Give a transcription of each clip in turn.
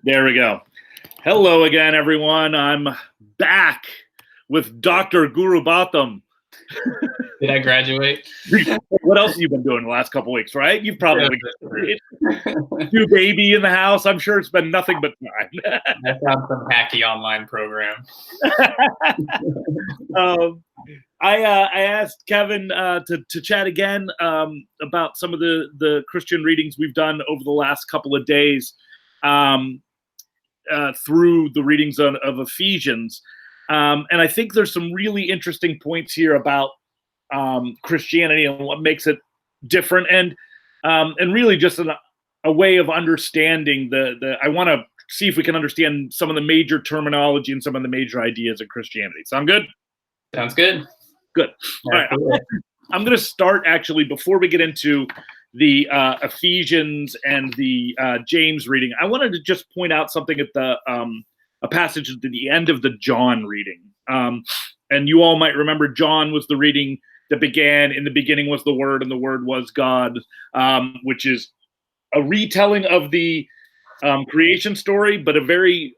There we go. Hello again, everyone. I'm back with Dr. Guru Bautam. Did I graduate? What else have you been doing the last couple weeks, right? You've probably new baby in the house. I'm sure it's been nothing but time. I found some hacky online program. I asked Kevin to chat again about some of the Christian readings we've done over the last couple of days through the readings of Ephesians. And I think there's some really interesting points here about Christianity and what makes it different, and really just a way of understanding I want to see if we can understand some of the major terminology and some of the major ideas of Christianity. Sound good? Sounds good. Good. All right. I'm going to start actually before we get into the Ephesians and the James reading. I wanted to just point out something at a passage at the end of the John reading. And you all might remember John was the reading that began, in the beginning was the Word, and the Word was God, which is a retelling of the creation story, but a very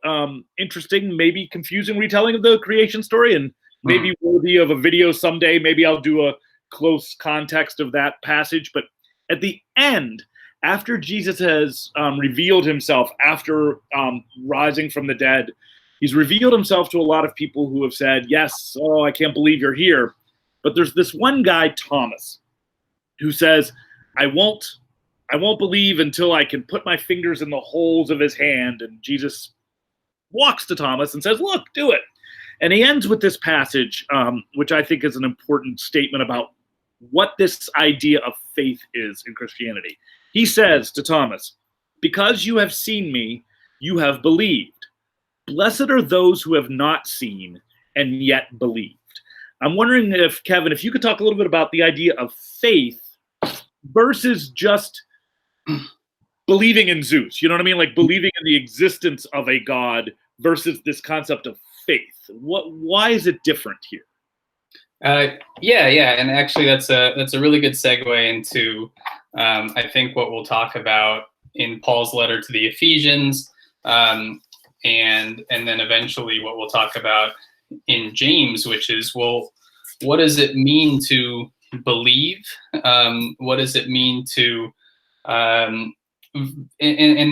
interesting, maybe confusing retelling of the creation story, and maybe worthy of a video someday. Maybe I'll do a close context of that passage. But at the end, after Jesus has revealed himself, after rising from the dead, he's revealed himself to a lot of people who have said, yes, oh, I can't believe you're here. But there's this one guy, Thomas, who says, I won't believe until I can put my fingers in the holes of his hand. And Jesus walks to Thomas and says, look, do it. And he ends with this passage, which I think is an important statement about what this idea of faith is in Christianity. He says to Thomas, because you have seen me, you have believed. Blessed are those who have not seen and yet believed. I'm wondering if, Kevin, if you could talk a little bit about the idea of faith versus just believing in Zeus. You know what I mean? Like believing in the existence of a God versus this concept of faith. Why is it different here? Yeah, and actually that's a really good segue into I think what we'll talk about in Paul's letter to the Ephesians, and then eventually what we'll talk about in James, which is, well, what does it mean to believe? What does it mean to and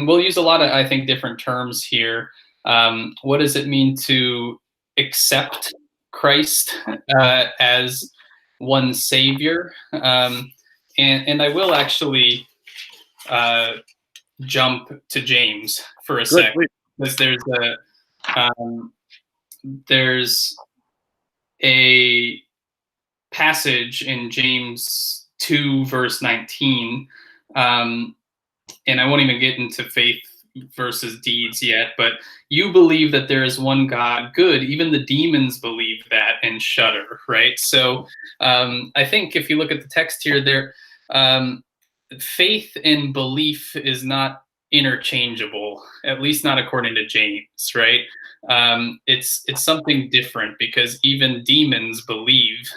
we'll use a lot of, I think, different terms here. What does it mean to accept Christ as one Savior? And I will actually jump to James for a sec, because there's a passage in James 2 verse 19, and I won't even get into faith versus deeds yet, but you believe that there is one God, good. Even the demons believe that and shudder, right? So I think if you look at the text here, faith and belief is not interchangeable, at least not according to James, right? It's something different, because even demons believe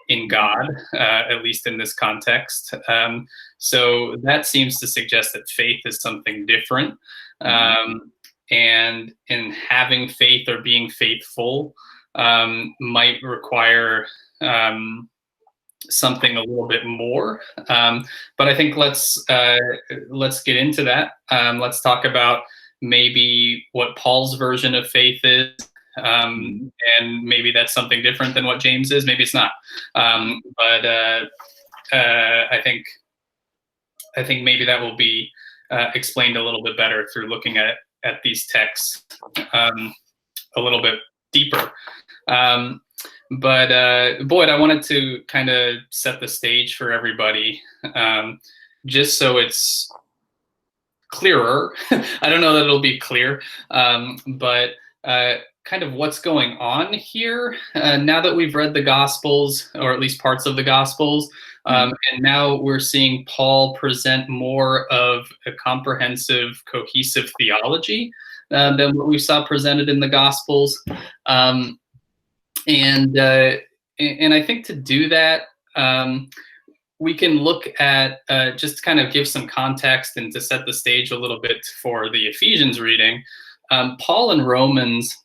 in God, at least in this context. So that seems to suggest that faith is something different. And in having faith or being faithful might require something a little bit more. But I think let's get into that. Let's talk about maybe what Paul's version of faith is. And maybe that's something different than what James is. Maybe it's not. But I think maybe that will be explained a little bit better through looking at these texts a little bit deeper. But Boyd, I wanted to kind of set the stage for everybody, just so it's clearer. I don't know that it'll be clear, but kind of what's going on here now that we've read the Gospels, or at least parts of the Gospels, and now we're seeing Paul present more of a comprehensive, cohesive theology than what we saw presented in the Gospels. And I think to do that, we can look at, just to kind of give some context and to set the stage a little bit for the Ephesians reading. Paul in Romans,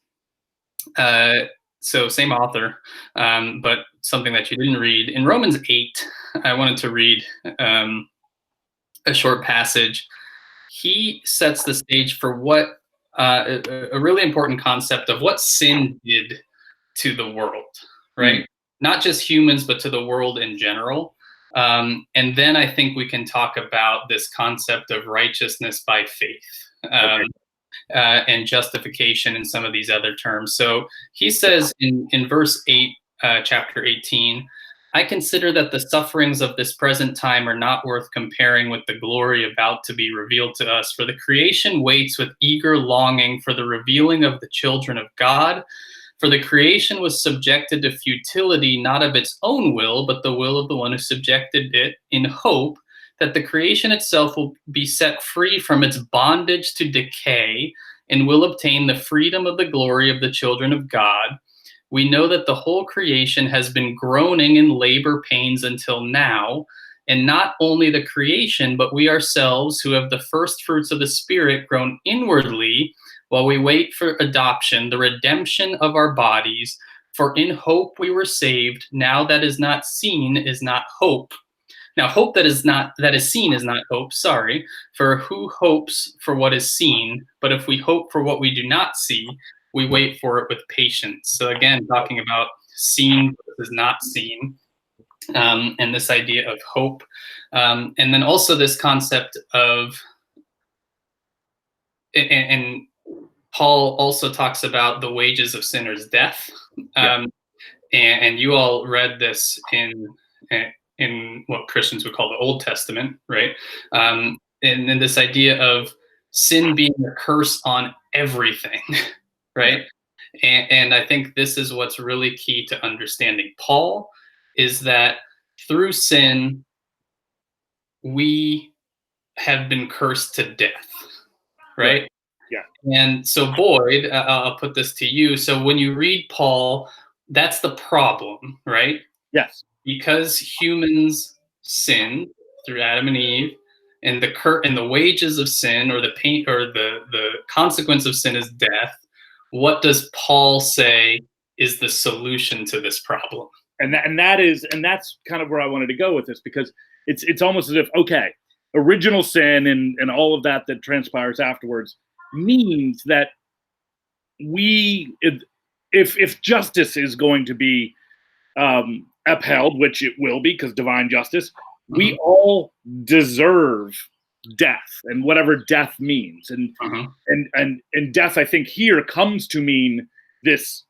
so same author, but something that you didn't read. In Romans 8, I wanted to read a short passage. He sets the stage for what a really important concept of what sin did to the world, right? Mm. Not just humans, but to the world in general. And then I think we can talk about this concept of righteousness by faith. And justification and some of these other terms. So he says in verse 8, chapter 18, I consider that the sufferings of this present time are not worth comparing with the glory about to be revealed to us. For the creation waits with eager longing for the revealing of the children of God. For the creation was subjected to futility, not of its own will, but the will of the one who subjected it, in hope that the creation itself will be set free from its bondage to decay and will obtain the freedom of the glory of the children of God. We know that the whole creation has been groaning in labor pains until now, and not only the creation, but we ourselves who have the first fruits of the Spirit groan inwardly while we wait for adoption, the redemption of our bodies. For in hope we were saved. Now that is not seen is not hope. Now, hope that is seen is not hope, sorry, for who hopes for what is seen? But if we hope for what we do not see, we wait for it with patience. So again, talking about seen versus not seen, and this idea of hope. And then also this concept of, and Paul also talks about the wages of sinners' death. And you all read this in what Christians would call the Old Testament, right? And then this idea of sin being a curse on everything, right? And I think this is what's really key to understanding Paul, is that through sin, we have been cursed to death, right? Yeah. And so Boyd, I'll put this to you. So when you read Paul, that's the problem, right? Yes. Because humans sin through Adam and Eve, and the wages of sin, or the pain, or the consequence of sin, is death. What does Paul say is the solution to this problem? And that's kind of where I wanted to go with this, because it's almost as if, okay, original sin and all of that transpires afterwards means that if justice is going to be upheld, which it will be because divine justice, we all deserve death, and whatever death means. And and death, I think, here comes to mean this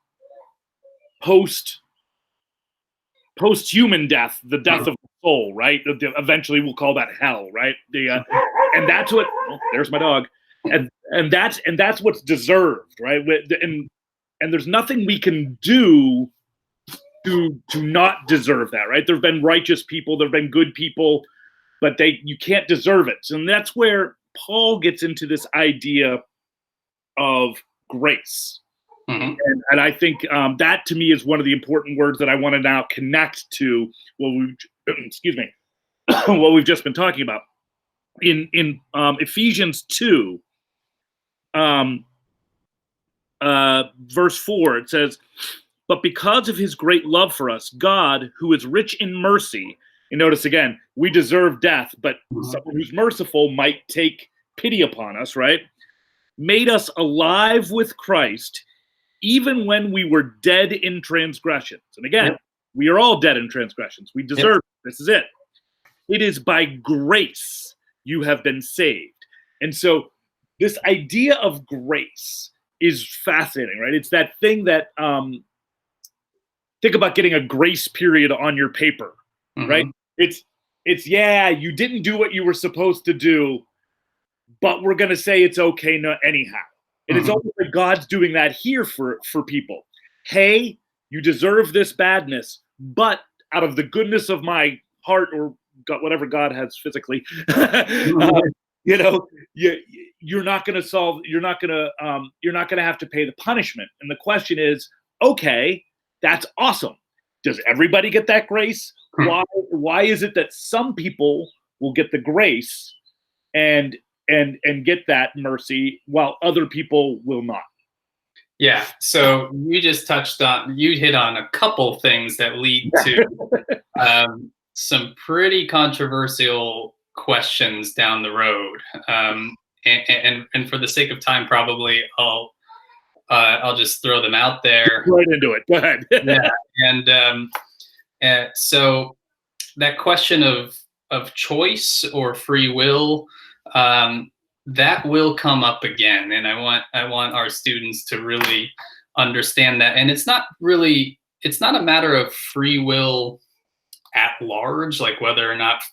post-human death, the death of the soul, right? Eventually we'll call that hell, right? And that's what, there's my dog. And that's what's deserved, right? And there's nothing we can do to not deserve that, right? There've been righteous people, there've been good people, but you can't deserve it. And that's where Paul gets into this idea of grace. And I think that to me is one of the important words that I want to now connect to what we've just been talking about. In Ephesians 2, verse 4, it says, but because of his great love for us, God, who is rich in mercy, and notice again, we deserve death, but someone who's merciful might take pity upon us, right? Made us alive with Christ, even when we were dead in transgressions. And again, we are all dead in transgressions. We deserve it. This is it. It is by grace you have been saved. And so this idea of grace is fascinating, right? It's that thing that, think about getting a grace period on your paper, right? It's yeah, you didn't do what you were supposed to do, but we're going to say it's okay anyhow. And it's almost like God's doing that here for people. Hey, you deserve this badness, but out of the goodness of my heart, or God, whatever God has physically, you're not going to have to pay the punishment. And the question is, okay, that's awesome. does everybody get that grace? Why is it that some people will get the grace and get that mercy while other people will not? Yeah. So you hit on a couple things that lead to some pretty controversial questions down the road. And for the sake of time, probably I'll just throw them out there. Right into it. Go ahead. Yeah. And so that question of choice or free will, that will come up again, and I want our students to really understand that. And it's not a matter of free will at large, like whether or not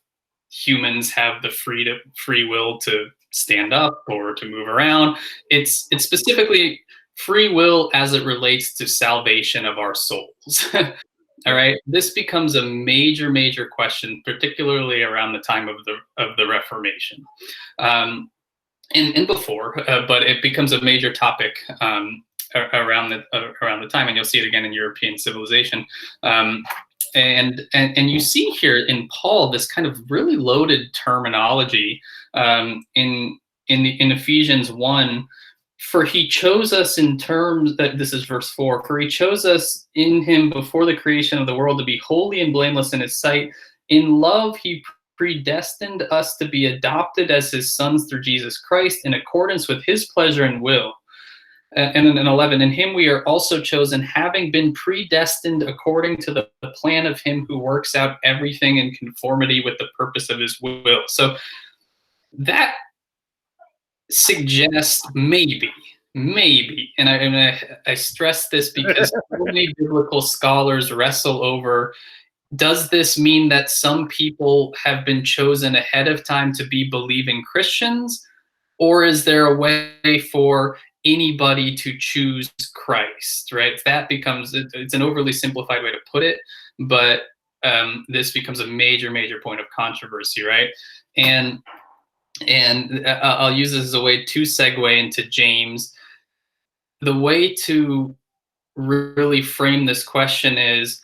humans have the free will to stand up or to move around. It's specifically free will as it relates to salvation of our souls. All right, this becomes a major question, particularly around the time of the Reformation, and before, but it becomes a major topic around the time, and you'll see it again in European civilization. And you see here in Paul this kind of really loaded terminology in Ephesians 1. For he chose us in terms that, this is verse 4, for he chose us in him before the creation of the world to be holy and blameless in his sight. In love, he predestined us to be adopted as his sons through Jesus Christ in accordance with his pleasure and will. And then in 11, in him we are also chosen, having been predestined according to the plan of him who works out everything in conformity with the purpose of his will. So that suggests maybe, and I stress this because so many biblical scholars wrestle over, does this mean that some people have been chosen ahead of time to be believing Christians? Or is there a way for anybody to choose Christ, right? That becomes, it's an overly simplified way to put it, but this becomes a major point of controversy, right? And I'll use this as a way to segue into James. The way to really frame this question is,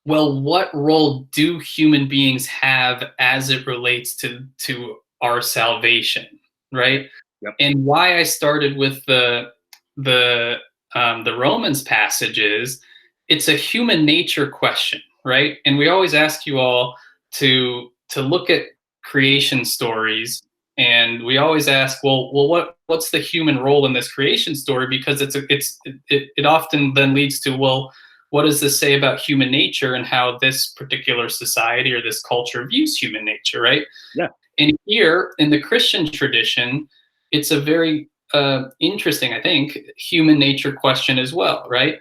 well, what role do human beings have as it relates to our salvation, right? Yep. And why I started with the Romans passage is, it's a human nature question, right? And we always ask you all to look at creation stories, and we always ask, well, what's the human role in this creation story? Because it often then leads to, well, what does this say about human nature and how this particular society or this culture views human nature, right? Yeah. And here in the Christian tradition, it's a very interesting, I think, human nature question as well, right?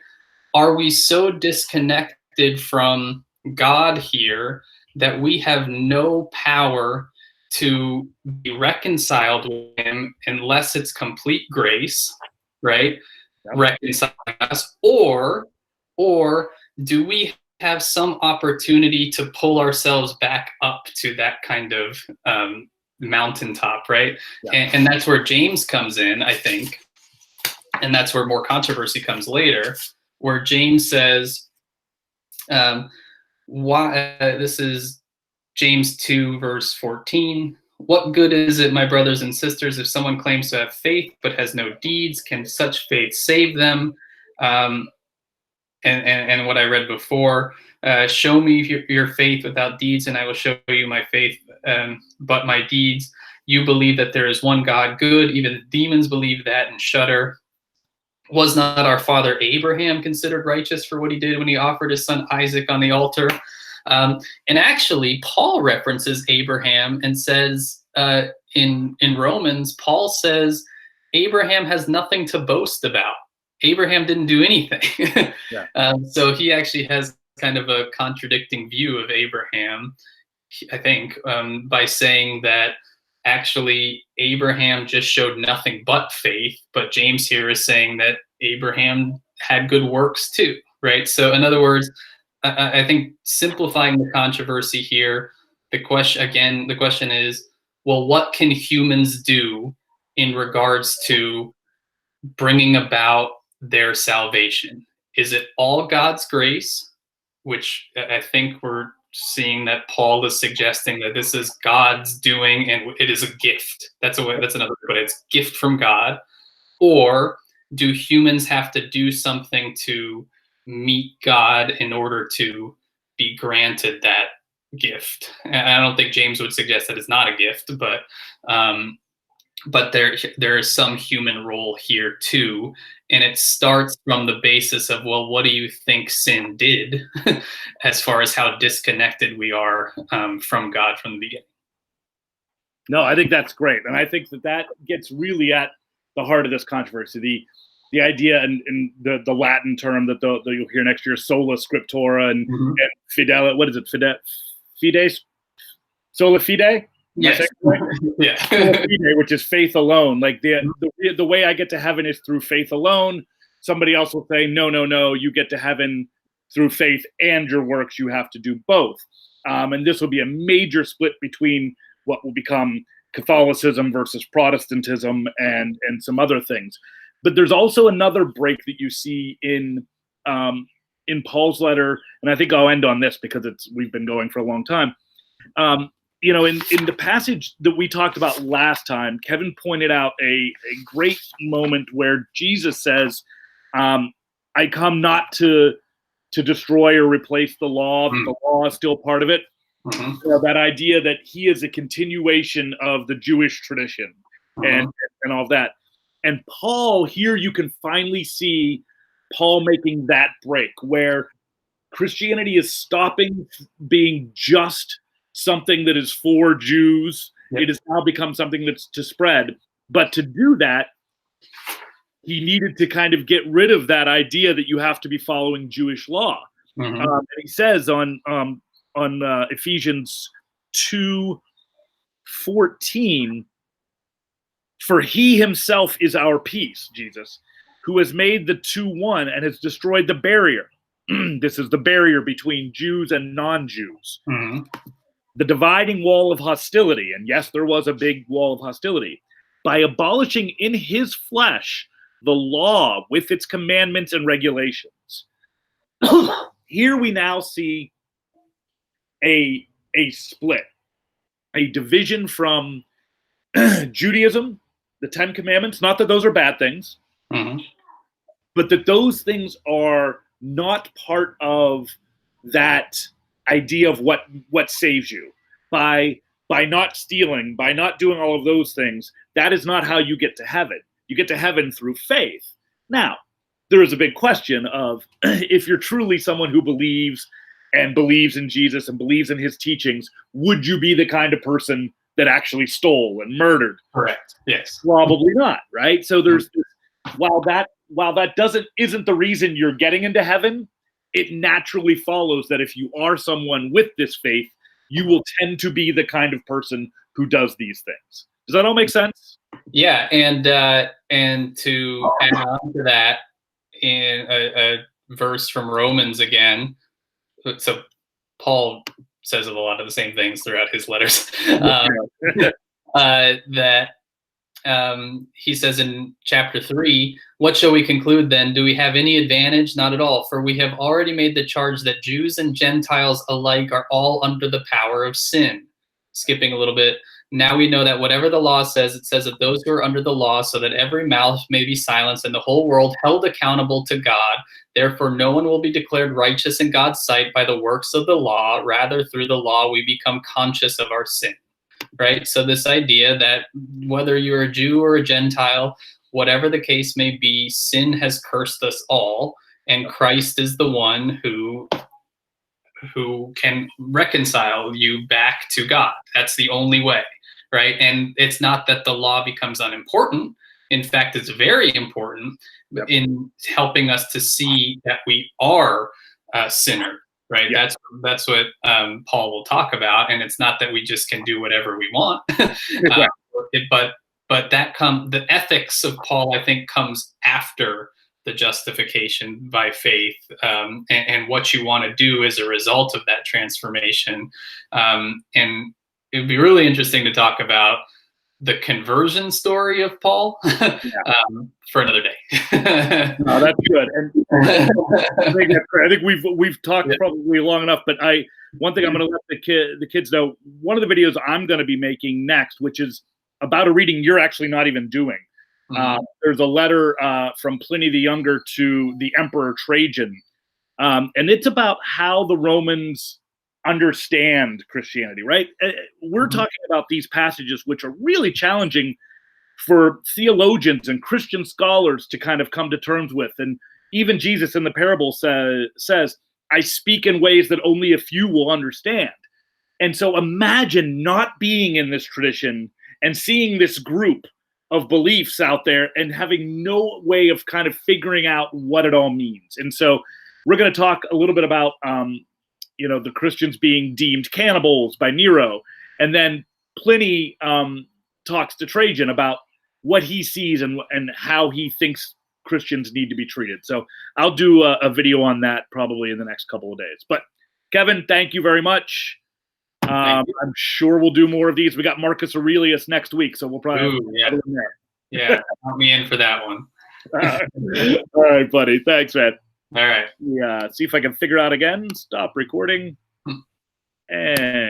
Are we so disconnected from God here that we have no power to be reconciled with him unless it's complete grace, right? Yep. Reconcile us, or do we have some opportunity to pull ourselves back up to that kind of mountaintop, right? Yeah. And that's where James comes in, I think, and that's where more controversy comes later, where James says, this is James 2, verse 14. What good is it, my brothers and sisters, if someone claims to have faith but has no deeds? Can such faith save them? And what I read before, show me your faith without deeds, and I will show you my faith, but my deeds. You believe that there is one God, good. Even the demons believe that and shudder. Was not our father Abraham considered righteous for what he did when he offered his son Isaac on the altar? And actually, Paul references Abraham and says in Romans, Paul says Abraham has nothing to boast about. Abraham didn't do anything. Yeah. So he actually has kind of a contradicting view of Abraham, I think, by saying that actually Abraham just showed nothing but faith, but James here is saying that Abraham had good works too, right? So in other words, I think simplifying the controversy here, the question is, well, what can humans do in regards to bringing about their salvation? Is it all God's grace, which I think we're seeing that Paul is suggesting that this is God's doing and it is a gift. That's another way, but it's gift from God. Or do humans have to do something to meet God in order to be granted that gift? And I don't think James would suggest that it's not a gift, but there is some human role here too. And it starts from the basis of, well, what do you think sin did as far as how disconnected we are from God from the beginning? No, I think that's great. And I think that gets really at the heart of this controversy. The idea and the Latin term that you'll hear next year, sola scriptura and fidel, what is it? Fides? Sola fide? Yes. Yeah. Which is faith alone. Like the way I get to heaven is through faith alone. Somebody else will say, no, you get to heaven through faith and your works. You have to do both. And this will be a major split between what will become Catholicism versus Protestantism and some other things. But there's also another break that you see in Paul's letter, and I think I'll end on this because we've been going for a long time. In the passage that we talked about last time, Kevin pointed out a great moment where Jesus says, I come not to destroy or replace the law, but the law is still part of it. That idea that he is a continuation of the Jewish tradition and all of that. And Paul, here you can finally see Paul making that break where Christianity is stopping being just something that is for Jews. Yep. It has now become something that's to spread. But to do that, he needed to kind of get rid of that idea that you have to be following Jewish law. And he says on Ephesians 2:14, for he himself is our peace, Jesus, who has made the two one and has destroyed the barrier. This is the barrier between Jews and non-Jews. The dividing wall of hostility, and yes, there was a big wall of hostility, by abolishing in his flesh the law with its commandments and regulations. Here we now see a split, a division from Judaism, the Ten Commandments, not that those are bad things, but that those things are not part of that idea of what saves you. By not stealing, by not doing all of those things, that is not how you get to heaven. You get to heaven through faith. Now, there is a big question of if you're truly someone who believes in Jesus and believes in his teachings, would you be the kind of person that actually stole and murdered? Correct. Yes. Probably not, right? So there's while that isn't the reason you're getting into heaven, it naturally follows that if you are someone with this faith, you will tend to be the kind of person who does these things. Does that all make sense? Yeah, and to add on to that, in a verse from Romans again. So Paul says a lot of the same things throughout his letters. He says in chapter 3, what shall we conclude then? Do we have any advantage? Not at all. For we have already made the charge that Jews and Gentiles alike are all under the power of sin. Skipping a little bit. Now we know that whatever the law says, it says of those who are under the law, so that every mouth may be silenced and the whole world held accountable to God. Therefore, no one will be declared righteous in God's sight by the works of the law. Rather, through the law, we become conscious of our sin. Right? So this idea that whether you're a Jew or a Gentile, whatever the case may be, sin has cursed us all, and Christ is the one who can reconcile you back to God. That's the only way, right? And it's not that the law becomes unimportant. In fact, it's very important in helping us to see that we are a sinner. Right. Yeah. That's what Paul will talk about. And it's not that we just can do whatever we want. But the ethics of Paul, I think, comes after the justification by faith, and what you want to do as a result of that transformation. And it would be really interesting to talk about the conversion story of Paul for another day. No, that's good. And I think we've talked probably long enough, but one thing I'm going to let the kids know, one of the videos I'm going to be making next, which is about a reading you're actually not even doing. There's a letter from Pliny the Younger to the Emperor Trajan, and it's about how the Romans understand Christianity, right? We're talking about these passages which are really challenging for theologians and Christian scholars to kind of come to terms with. And even Jesus in the parable says, I speak in ways that only a few will understand. And so imagine not being in this tradition and seeing this group of beliefs out there and having no way of kind of figuring out what it all means. And so we're going to talk a little bit about the Christians being deemed cannibals by Nero. And then Pliny talks to Trajan about what he sees and how he thinks Christians need to be treated. So I'll do a video on that probably in the next couple of days. But Kevin, thank you very much. I'm sure we'll do more of these. We got Marcus Aurelius next week, so we'll probably count me in for that one. All right, buddy. Thanks, man. All right. Yeah. See if I can figure out again. Stop recording. And